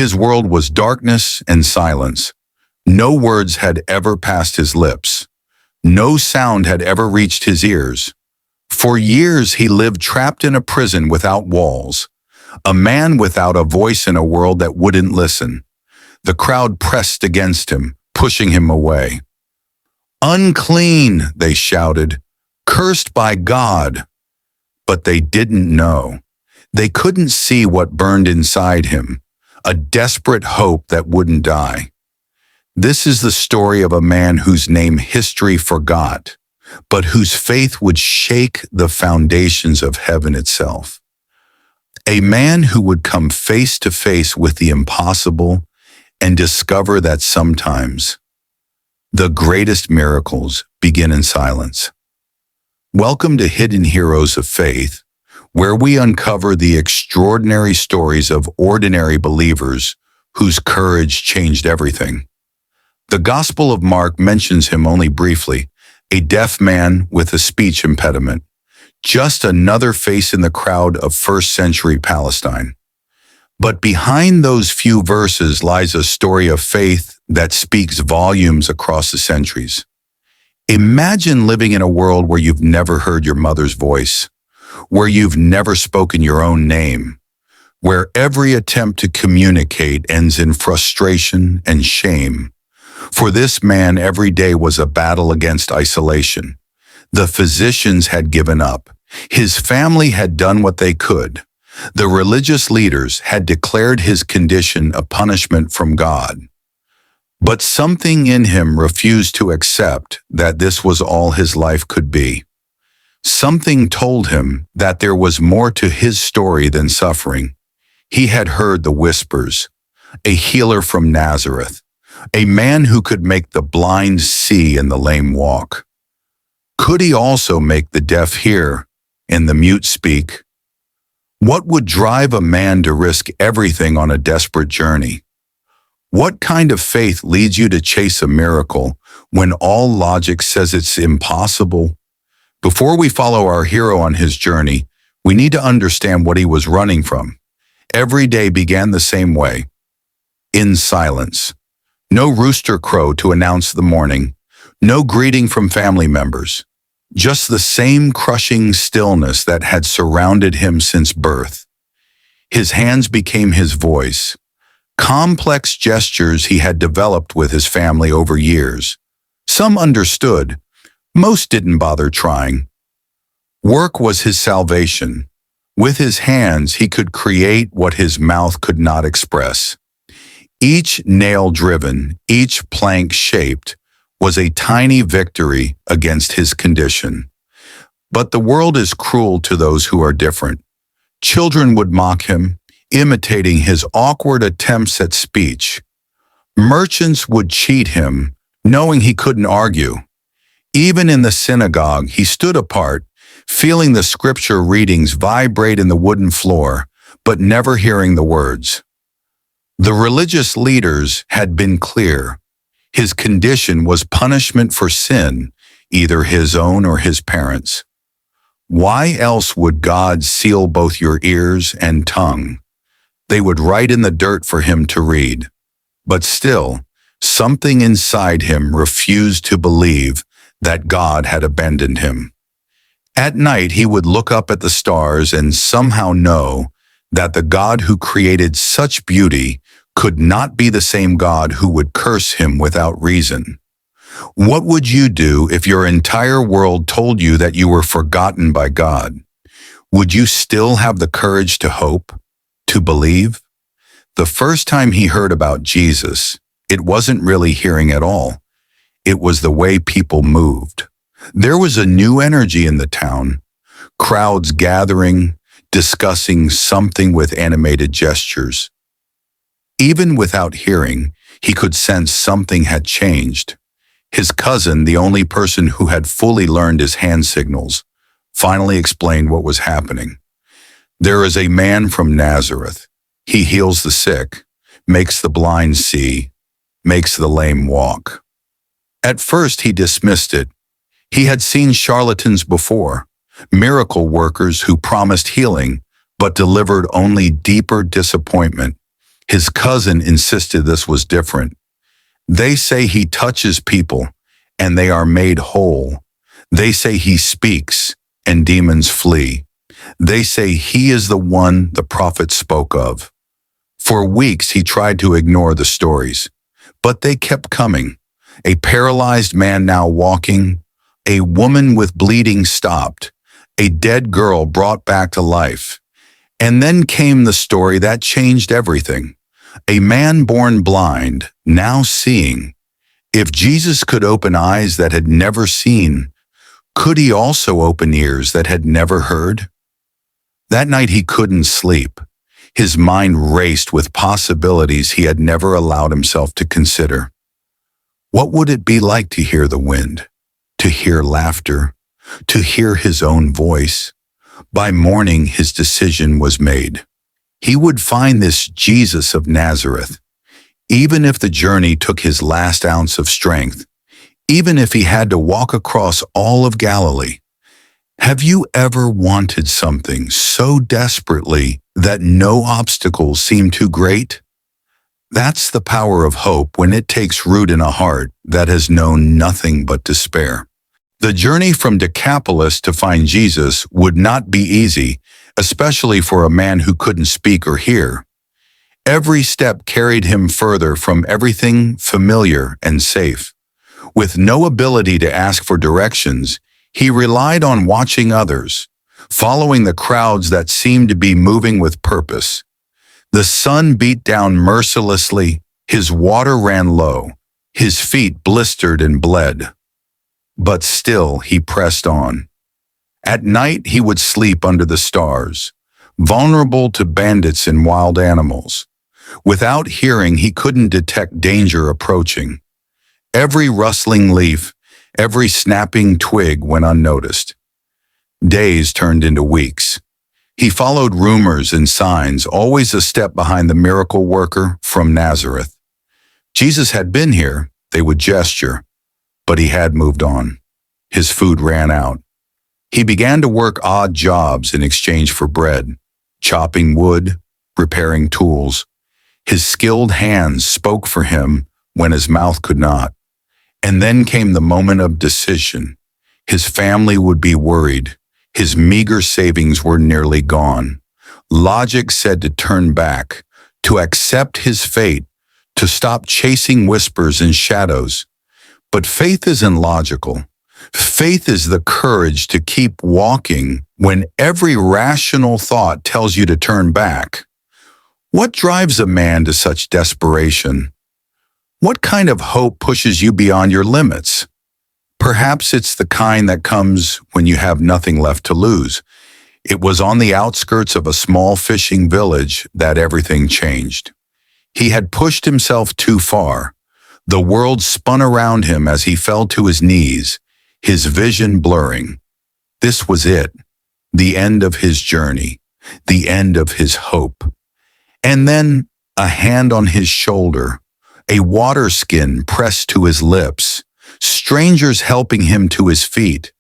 His world was darkness and silence. No words had ever passed his lips. No sound had ever reached his ears. For years he lived trapped in a prison without walls, a man without a voice in a world that wouldn't listen. The crowd pressed against him, pushing him away. "Unclean," they shouted, "cursed by God." But they didn't know. They couldn't see what burned inside him, a desperate hope that wouldn't die. This is the story of a man whose name history forgot, but whose faith would shake the foundations of heaven itself. A man who would come face to face with the impossible and discover that sometimes the greatest miracles begin in silence. Welcome to Hidden Heroes of Faith, where we uncover the extraordinary stories of ordinary believers whose courage changed everything. The Gospel of Mark mentions him only briefly, a deaf man with a speech impediment, just another face in the crowd of first-century Palestine. But behind those few verses lies a story of faith that speaks volumes across the centuries. Imagine living in a world where you've never heard your mother's voice, where you've never spoken your own name, where every attempt to communicate ends in frustration and shame. For this man, every day was a battle against isolation. The physicians had given up. His family had done what they could. The religious leaders had declared his condition a punishment from God. But something in him refused to accept that this was all his life could be. Something told him that there was more to his story than suffering. He had heard the whispers, a healer from Nazareth, a man who could make the blind see and the lame walk. Could he also make the deaf hear and the mute speak? What would drive a man to risk everything on a desperate journey? What kind of faith leads you to chase a miracle when all logic says it's impossible? Before we follow our hero on his journey, we need to understand what he was running from. Every day began the same way, in silence. No rooster crow to announce the morning, no greeting from family members, just the same crushing stillness that had surrounded him since birth. His hands became his voice, complex gestures he had developed with his family over years. Some understood, most didn't bother trying. Work was his salvation. With his hands, he could create what his mouth could not express. Each nail driven, each plank shaped, was a tiny victory against his condition. But the world is cruel to those who are different. Children would mock him, imitating his awkward attempts at speech. Merchants would cheat him, knowing he couldn't argue. Even in the synagogue, he stood apart, feeling the scripture readings vibrate in the wooden floor, but never hearing the words. The religious leaders had been clear. His condition was punishment for sin, either his own or his parents'. Why else would God seal both your ears and tongue? They would write in the dirt for him to read. But still, something inside him refused to believe that God had abandoned him. At night, he would look up at the stars and somehow know that the God who created such beauty could not be the same God who would curse him without reason. What would you do if your entire world told you that you were forgotten by God? Would you still have the courage to hope, to believe? The first time he heard about Jesus, it wasn't really hearing at all. It was the way people moved. There was a new energy in the town, crowds gathering, discussing something with animated gestures. Even without hearing, he could sense something had changed. His cousin, the only person who had fully learned his hand signals, finally explained what was happening. There is a man from Nazareth. He heals the sick, makes the blind see, makes the lame walk. At first he dismissed it. He had seen charlatans before, miracle workers who promised healing but delivered only deeper disappointment. His cousin insisted this was different. They say he touches people, and they are made whole. They say he speaks, and demons flee. They say he is the one the prophets spoke of. For weeks he tried to ignore the stories, but they kept coming. A paralyzed man now walking, a woman with bleeding stopped, a dead girl brought back to life. And then came the story that changed everything. A man born blind, now seeing. If Jesus could open eyes that had never seen, could he also open ears that had never heard? That night he couldn't sleep. His mind raced with possibilities he had never allowed himself to consider. What would it be like to hear the wind, to hear laughter, to hear his own voice? By morning his decision was made. He would find this Jesus of Nazareth, even if the journey took his last ounce of strength, even if he had to walk across all of Galilee. Have you ever wanted something so desperately that no obstacles seem too great? That's the power of hope when it takes root in a heart that has known nothing but despair. The journey from Decapolis to find Jesus would not be easy, especially for a man who couldn't speak or hear. Every step carried him further from everything familiar and safe. With no ability to ask for directions, he relied on watching others, following the crowds that seemed to be moving with purpose. The sun beat down mercilessly, his water ran low, his feet blistered and bled. But still he pressed on. At night he would sleep under the stars, vulnerable to bandits and wild animals. Without hearing, he couldn't detect danger approaching. Every rustling leaf, every snapping twig went unnoticed. Days turned into weeks. He followed rumors and signs, always a step behind the miracle worker from Nazareth. Jesus had been here, they would gesture, but he had moved on. His food ran out. He began to work odd jobs in exchange for bread, chopping wood, repairing tools. His skilled hands spoke for him when his mouth could not. And then came the moment of decision. His family would be worried. His meager savings were nearly gone. Logic said to turn back, to accept his fate, to stop chasing whispers and shadows. But faith isn't logical. Faith is the courage to keep walking when every rational thought tells you to turn back. What drives a man to such desperation? What kind of hope pushes you beyond your limits? Perhaps it's the kind that comes when you have nothing left to lose. It was on the outskirts of a small fishing village that everything changed. He had pushed himself too far. The world spun around him as he fell to his knees, his vision blurring. This was it, the end of his journey, the end of his hope. And then a hand on his shoulder, a water skin pressed to his lips, strangers helping him to his feet.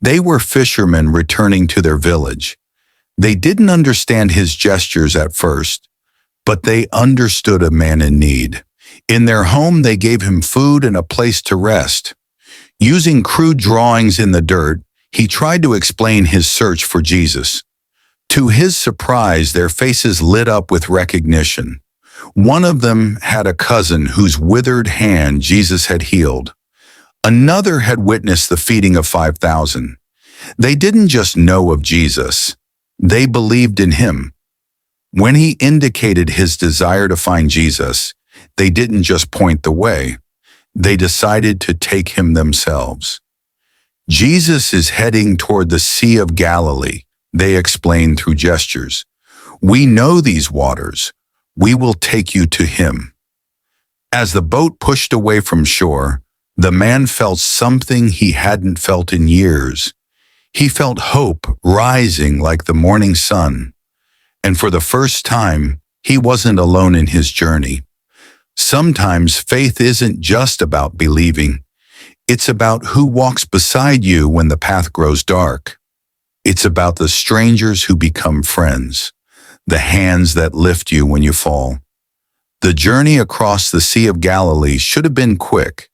They were fishermen returning to their village. They didn't understand his gestures at first, but they understood a man in need. In their home, they gave him food and a place to rest. Using crude drawings in the dirt, he tried to explain his search for Jesus. To his surprise, their faces lit up with recognition. One of them had a cousin whose withered hand Jesus had healed. Another had witnessed the feeding of 5,000. They didn't just know of Jesus, they believed in him. When he indicated his desire to find Jesus, they didn't just point the way, they decided to take him themselves. Jesus is heading toward the Sea of Galilee, they explained through gestures. We know these waters. We will take you to him. As the boat pushed away from shore, the man felt something he hadn't felt in years. He felt hope rising like the morning sun. And for the first time, he wasn't alone in his journey. Sometimes faith isn't just about believing. It's about who walks beside you when the path grows dark. It's about the strangers who become friends, the hands that lift you when you fall. The journey across the Sea of Galilee should have been quick,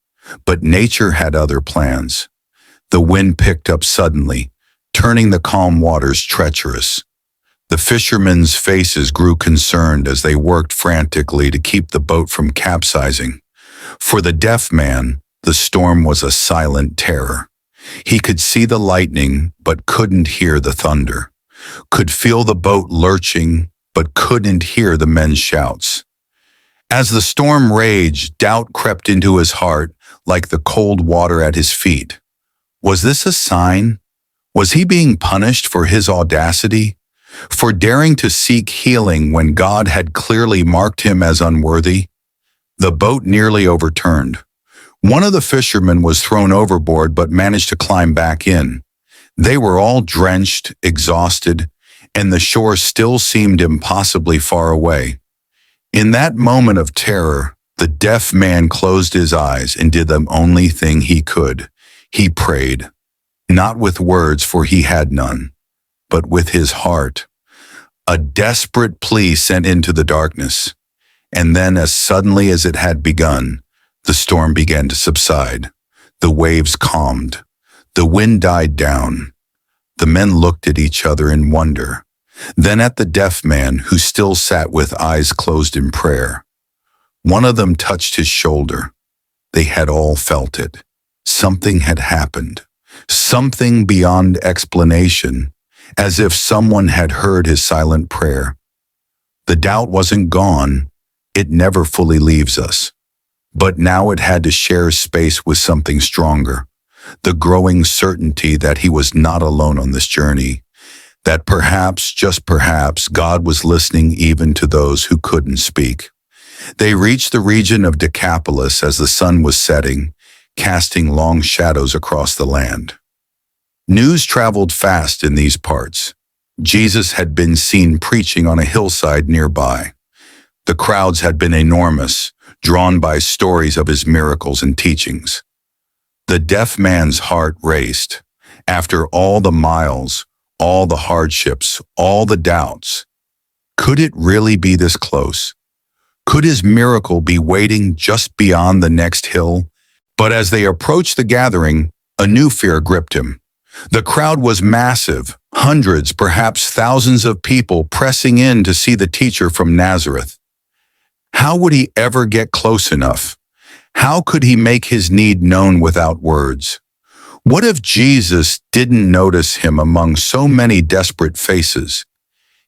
but nature had other plans. The wind picked up suddenly, turning the calm waters treacherous. The fishermen's faces grew concerned as they worked frantically to keep the boat from capsizing. For the deaf man, the storm was a silent terror. He could see the lightning, but couldn't hear the thunder. Could feel the boat lurching, but couldn't hear the men's shouts. As the storm raged, doubt crept into his heart like the cold water at his feet. Was this a sign? Was he being punished for his audacity? For daring to seek healing when God had clearly marked him as unworthy? The boat nearly overturned. One of the fishermen was thrown overboard but managed to climb back in. They were all drenched, exhausted, and the shore still seemed impossibly far away. In that moment of terror, the deaf man closed his eyes and did the only thing he could. He prayed, not with words, for he had none, but with his heart. A desperate plea sent into the darkness, and then as suddenly as it had begun, the storm began to subside. The waves calmed. The wind died down. The men looked at each other in wonder, then at the deaf man who still sat with eyes closed in prayer. One of them touched his shoulder. They had all felt it. Something had happened, something beyond explanation, as if someone had heard his silent prayer. The doubt wasn't gone. It never fully leaves us. But now it had to share space with something stronger, the growing certainty that he was not alone on this journey, that perhaps, just perhaps, God was listening even to those who couldn't speak. They reached the region of Decapolis as the sun was setting, casting long shadows across the land. News traveled fast in these parts. Jesus had been seen preaching on a hillside nearby. The crowds had been enormous, drawn by stories of his miracles and teachings. The deaf man's heart raced. After all the miles, all the hardships, all the doubts, could it really be this close? Could his miracle be waiting just beyond the next hill? But as they approached the gathering, a new fear gripped him. The crowd was massive, hundreds, perhaps thousands of people pressing in to see the teacher from Nazareth. How would he ever get close enough? How could he make his need known without words? What if Jesus didn't notice him among so many desperate faces?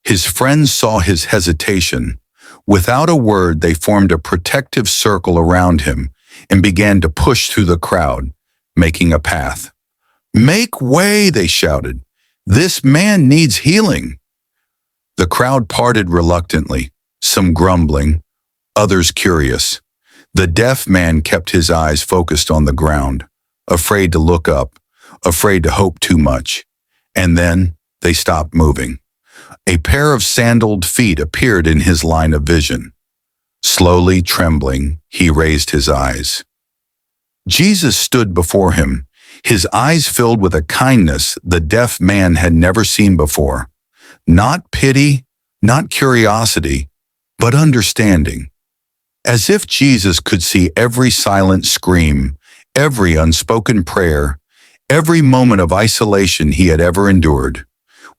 His friends saw his hesitation. Without a word, they formed a protective circle around him and began to push through the crowd, making a path. "Make way," they shouted. "This man needs healing." The crowd parted reluctantly, some grumbling, others curious. The deaf man kept his eyes focused on the ground, afraid to look up, afraid to hope too much. And then they stopped moving. A pair of sandaled feet appeared in his line of vision. Slowly, trembling, he raised his eyes. Jesus stood before him, his eyes filled with a kindness the deaf man had never seen before. Not pity, not curiosity, but understanding. As if Jesus could see every silent scream, every unspoken prayer, every moment of isolation he had ever endured.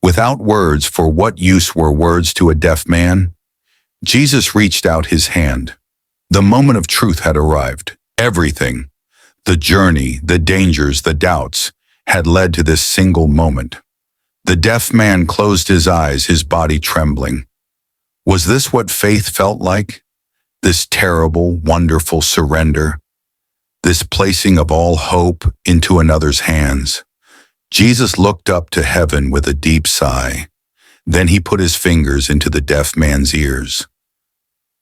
Without words, for what use were words to a deaf man? Jesus reached out his hand. The moment of truth had arrived. Everything, the journey, the dangers, the doubts, had led to this single moment. The deaf man closed his eyes, his body trembling. Was this what faith felt like? This terrible, wonderful surrender? This placing of all hope into another's hands? Jesus looked up to heaven with a deep sigh. Then he put his fingers into the deaf man's ears.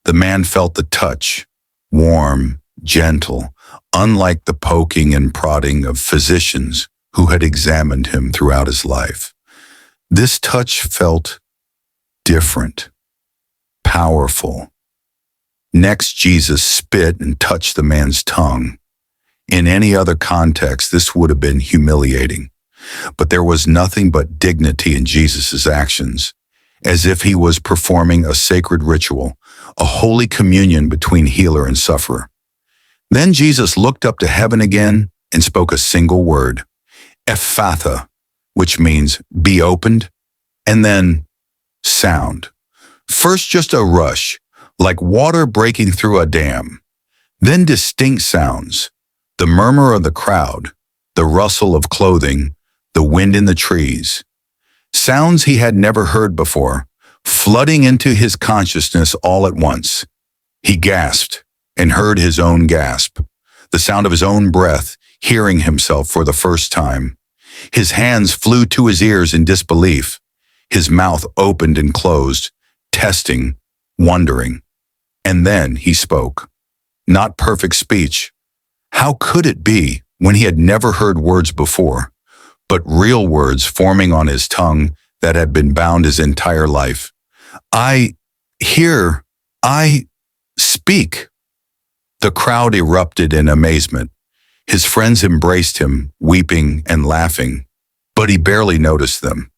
The man felt the touch, warm, gentle, unlike the poking and prodding of physicians who had examined him throughout his life. This touch felt different, powerful. Next, Jesus spit and touched the man's tongue. In any other context, this would have been humiliating. But there was nothing but dignity in Jesus' actions, as if he was performing a sacred ritual, a holy communion between healer and sufferer. Then Jesus looked up to heaven again and spoke a single word, Ephphatha, which means be opened, and then sound. First just a rush, like water breaking through a dam. Then distinct sounds, the murmur of the crowd, the rustle of clothing, the wind in the trees. Sounds he had never heard before, flooding into his consciousness all at once. He gasped and heard his own gasp, the sound of his own breath, hearing himself for the first time. His hands flew to his ears in disbelief. His mouth opened and closed, testing, wondering. And then he spoke. Not perfect speech. How could it be when he had never heard words before, but real words forming on his tongue that had been bound his entire life? I hear, I speak. The crowd erupted in amazement. His friends embraced him, weeping and laughing, but he barely noticed them.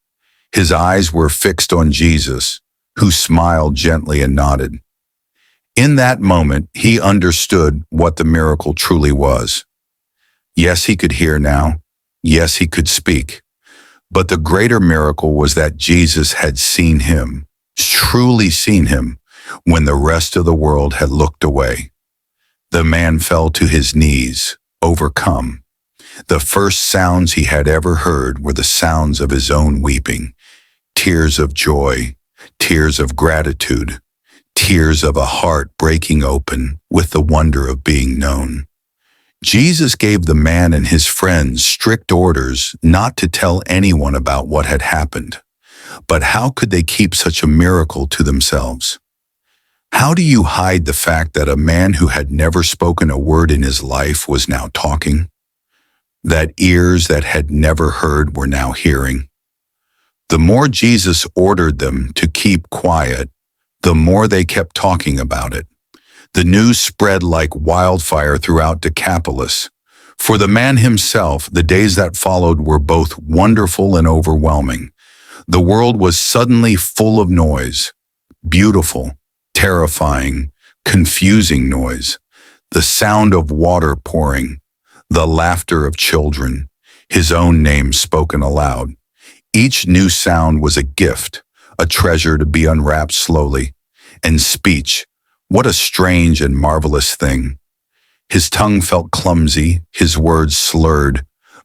His eyes were fixed on Jesus, who smiled gently and nodded. In that moment, he understood what the miracle truly was. Yes, he could hear now. Yes, he could speak. But the greater miracle was that Jesus had seen him, truly seen him, when the rest of the world had looked away. The man fell to his knees, overcome. The first sounds he had ever heard were the sounds of his own weeping, tears of joy, tears of gratitude, tears of a heart breaking open with the wonder of being known. Jesus gave the man and his friends strict orders not to tell anyone about what had happened. But how could they keep such a miracle to themselves? How do you hide the fact that a man who had never spoken a word in his life was now talking? That ears that had never heard were now hearing? The more Jesus ordered them to keep quiet, the more they kept talking about it. The news spread like wildfire throughout Decapolis. For the man himself, the days that followed were both wonderful and overwhelming. The world was suddenly full of noise, beautiful, terrifying, confusing noise, the sound of water pouring, the laughter of children, his own name spoken aloud. Each new sound was a gift, a treasure to be unwrapped slowly. And speech, what a strange and marvelous thing. His tongue felt clumsy, his words slurred,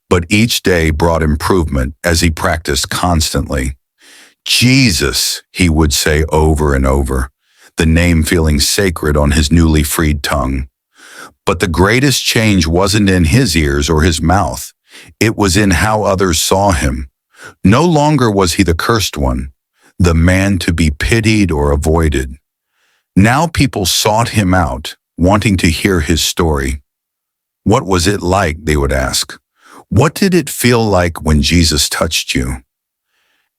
but each day brought improvement as he practiced constantly. Jesus, he would say over and over, the name feeling sacred on his newly freed tongue. But the greatest change wasn't in his ears or his mouth. It was in how others saw him. No longer was he the cursed one, the man to be pitied or avoided. Now people sought him out, wanting to hear his story. What was it like, they would ask. What did it feel like when Jesus touched you?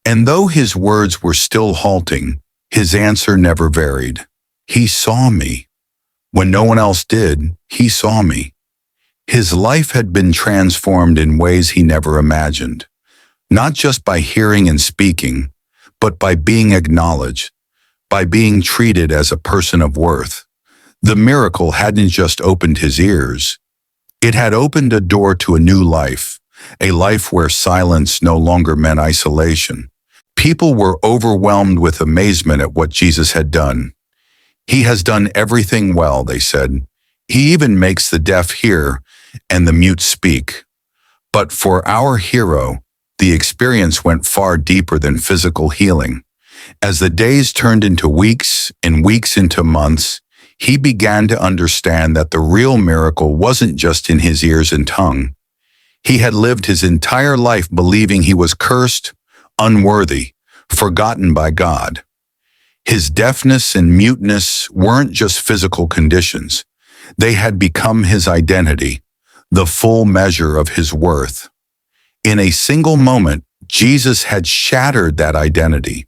And though his words were still halting, his answer never varied. He saw me. When no one else did, he saw me. His life had been transformed in ways he never imagined, not just by hearing and speaking, but by being acknowledged, by being treated as a person of worth. The miracle hadn't just opened his ears. It had opened a door to a new life, a life where silence no longer meant isolation. People were overwhelmed with amazement at what Jesus had done. He has done everything well, they said. He even makes the deaf hear and the mute speak. But for our hero, the experience went far deeper than physical healing. As the days turned into weeks and weeks into months, he began to understand that the real miracle wasn't just in his ears and tongue. He had lived his entire life believing he was cursed, unworthy, forgotten by God. His deafness and muteness weren't just physical conditions. They had become his identity, the full measure of his worth. In a single moment, Jesus had shattered that identity.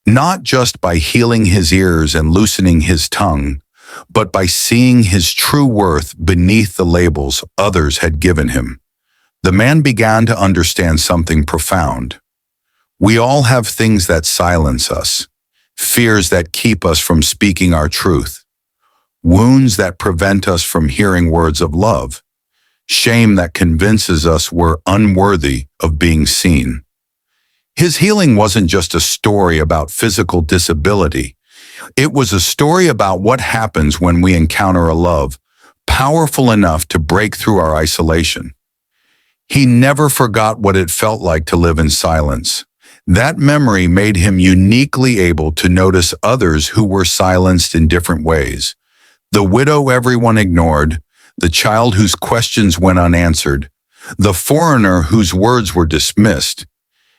Not just by healing his ears and loosening his tongue, but by seeing his true worth beneath the labels others had given him. The man began to understand something profound. We all have things that silence us, fears that keep us from speaking our truth, wounds that prevent us from hearing words of love, shame that convinces us we're unworthy of being seen. His healing wasn't just a story about physical disability. It was a story about what happens when we encounter a love powerful enough to break through our isolation. He never forgot what it felt like to live in silence. That memory made him uniquely able to notice others who were silenced in different ways. The widow everyone ignored, the child whose questions went unanswered, the foreigner whose words were dismissed.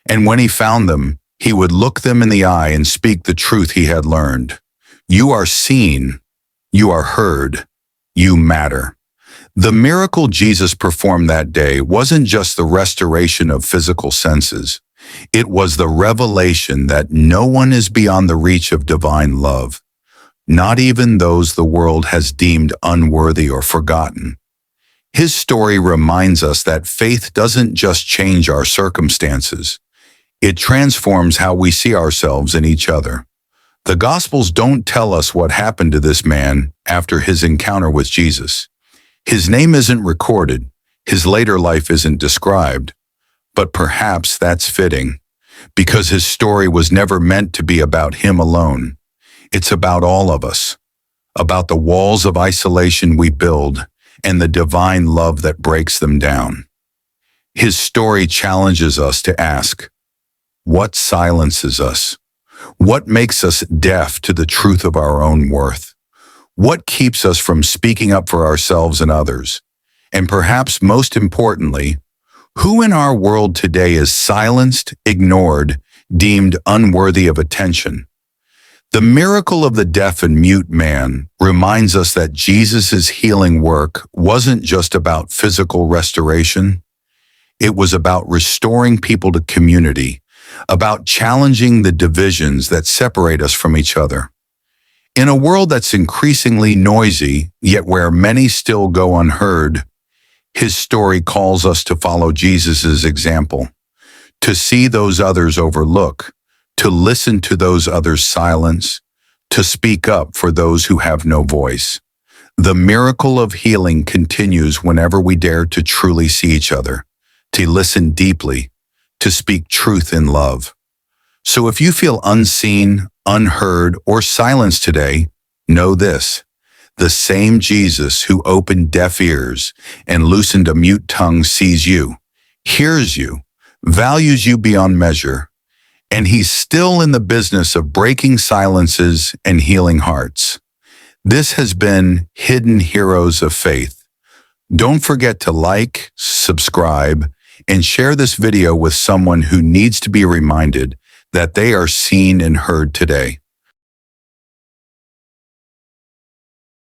And when he found them, he would look them in the eye and speak the truth he had learned. You are seen. You are heard. You matter. The miracle Jesus performed that day wasn't just the restoration of physical senses. It was the revelation that no one is beyond the reach of divine love, not even those the world has deemed unworthy or forgotten. His story reminds us that faith doesn't just change our circumstances. It transforms how we see ourselves and each other. The Gospels don't tell us what happened to this man after his encounter with Jesus. His name isn't recorded, his later life isn't described, but perhaps that's fitting, because his story was never meant to be about him alone. It's about all of us, about the walls of isolation we build and the divine love that breaks them down. His story challenges us to ask, what silences us? What makes us deaf to the truth of our own worth? What keeps us from speaking up for ourselves and others? And perhaps most importantly, who in our world today is silenced, ignored, deemed unworthy of attention? The miracle of the deaf and mute man reminds us that Jesus' healing work wasn't just about physical restoration. It was about restoring people to community, about challenging the divisions that separate us from each other. In a world that's increasingly noisy, yet where many still go unheard, his story calls us to follow Jesus' example, to see those others overlook, to listen to those others silence, to speak up for those who have no voice. The miracle of healing continues whenever we dare to truly see each other, to listen deeply, to speak truth in love. So if you feel unseen, unheard, or silenced today, know this: the same Jesus who opened deaf ears and loosened a mute tongue sees you, hears you, values you beyond measure, and he's still in the business of breaking silences and healing hearts. This has been Hidden Heroes of Faith. Don't forget to like, subscribe, and share this video with someone who needs to be reminded that they are seen and heard today.